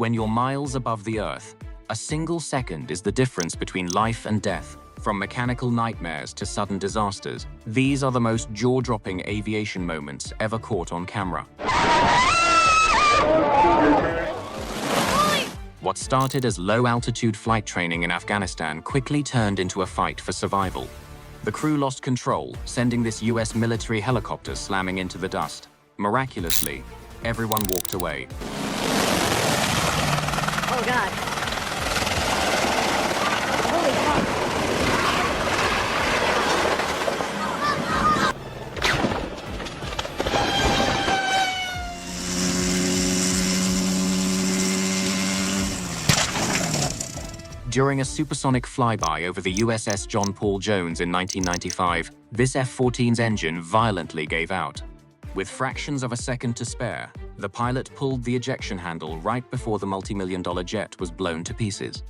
When you're miles above the Earth, a single second is the difference between life and death. From mechanical nightmares to sudden disasters, these are the most jaw-dropping aviation moments ever caught on camera. What started as low-altitude flight training in Afghanistan quickly turned into a fight for survival. The crew lost control, sending this US military helicopter slamming into the dust. Miraculously, everyone walked away. Oh God. Holy fuck. During a supersonic flyby over the USS John Paul Jones in 1995, this F-14's engine violently gave out. With fractions of a second to spare, the pilot pulled the ejection handle right before the multi-million-dollar jet was blown to pieces.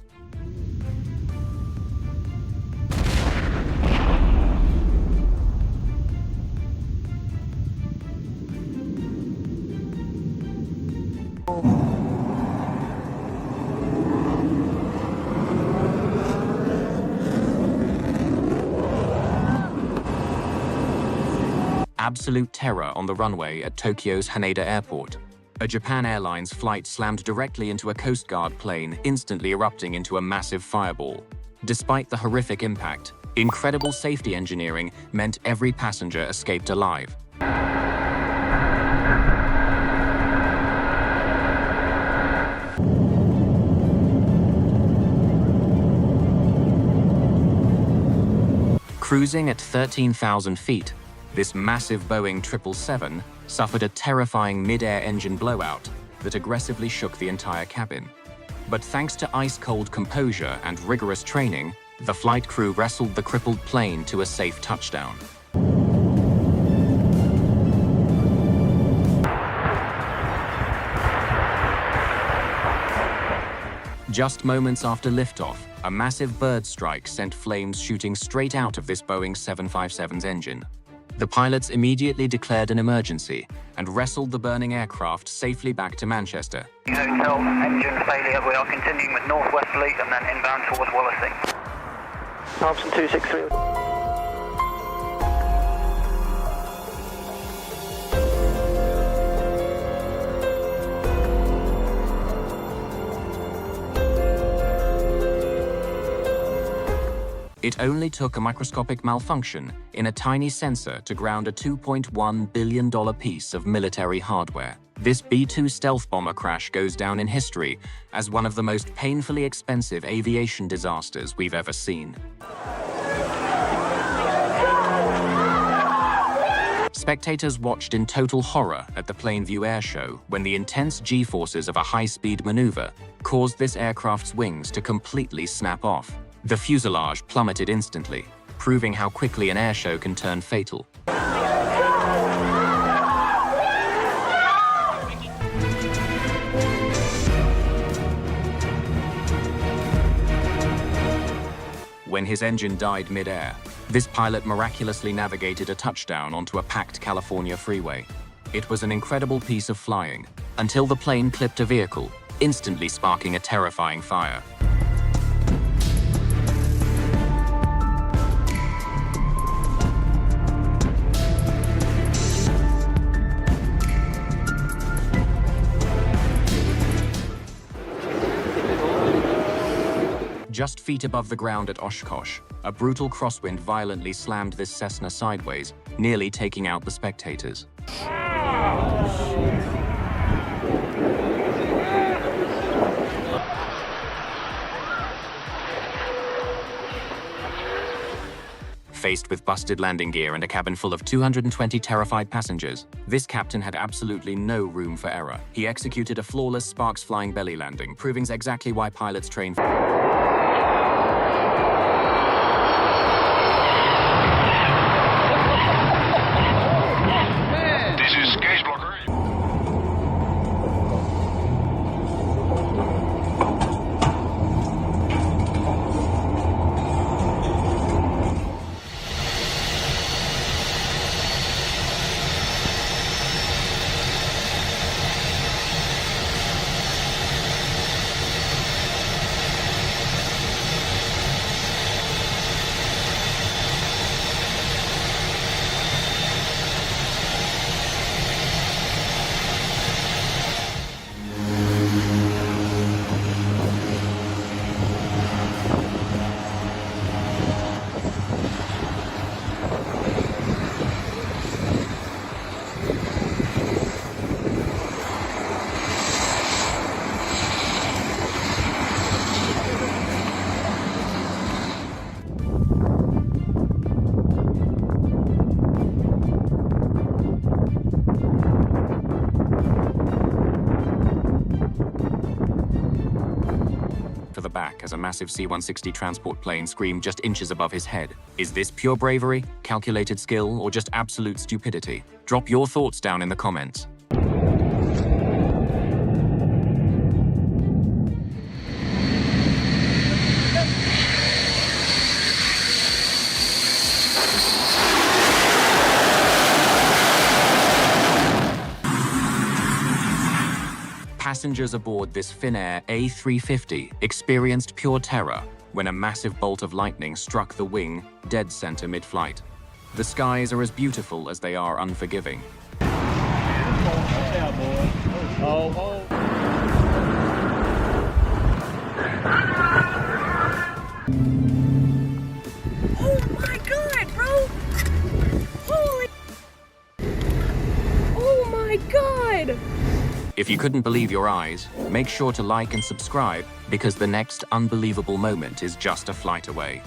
Absolute terror on the runway at Tokyo's Haneda Airport. A Japan Airlines flight slammed directly into a Coast Guard plane, instantly erupting into a massive fireball. Despite the horrific impact, incredible safety engineering meant every passenger escaped alive. Cruising at 13,000 feet, this massive Boeing 777 suffered a terrifying mid-air engine blowout that aggressively shook the entire cabin. But thanks to ice-cold composure and rigorous training, the flight crew wrestled the crippled plane to a safe touchdown. Just moments after liftoff, a massive bird strike sent flames shooting straight out of this Boeing 757's engine. The pilots immediately declared an emergency and wrestled the burning aircraft safely back to Manchester. Hotel, engine failure. We are continuing with northwesterly and then inbound towards Wallasey. Thompson 263. It only took a microscopic malfunction in a tiny sensor to ground a $2.1 billion piece of military hardware. This B-2 stealth bomber crash goes down in history as one of the most painfully expensive aviation disasters we've ever seen. Spectators watched in total horror at the Plainview Air Show when the intense G-forces of a high-speed maneuver caused this aircraft's wings to completely snap off. The fuselage plummeted instantly, proving how quickly an airshow can turn fatal. When his engine died mid-air, this pilot miraculously navigated a touchdown onto a packed California freeway. It was an incredible piece of flying, until the plane clipped a vehicle, instantly sparking a terrifying fire. Just feet above the ground at Oshkosh, a brutal crosswind violently slammed this Cessna sideways, nearly taking out the spectators. Faced with busted landing gear and a cabin full of 220 terrified passengers, this captain had absolutely no room for error. He executed a flawless sparks-flying belly landing, proving exactly why pilots train as a massive C-160 transport plane screamed just inches above his head. Is this pure bravery, calculated skill, or just absolute stupidity? Drop your thoughts down in the comments. Passengers aboard this Finnair A350 experienced pure terror when a massive bolt of lightning struck the wing dead center mid-flight. The skies are as beautiful as they are unforgiving. Oh my god, bro! Holy... Oh my god! If you couldn't believe your eyes, make sure to like and subscribe because the next unbelievable moment is just a flight away.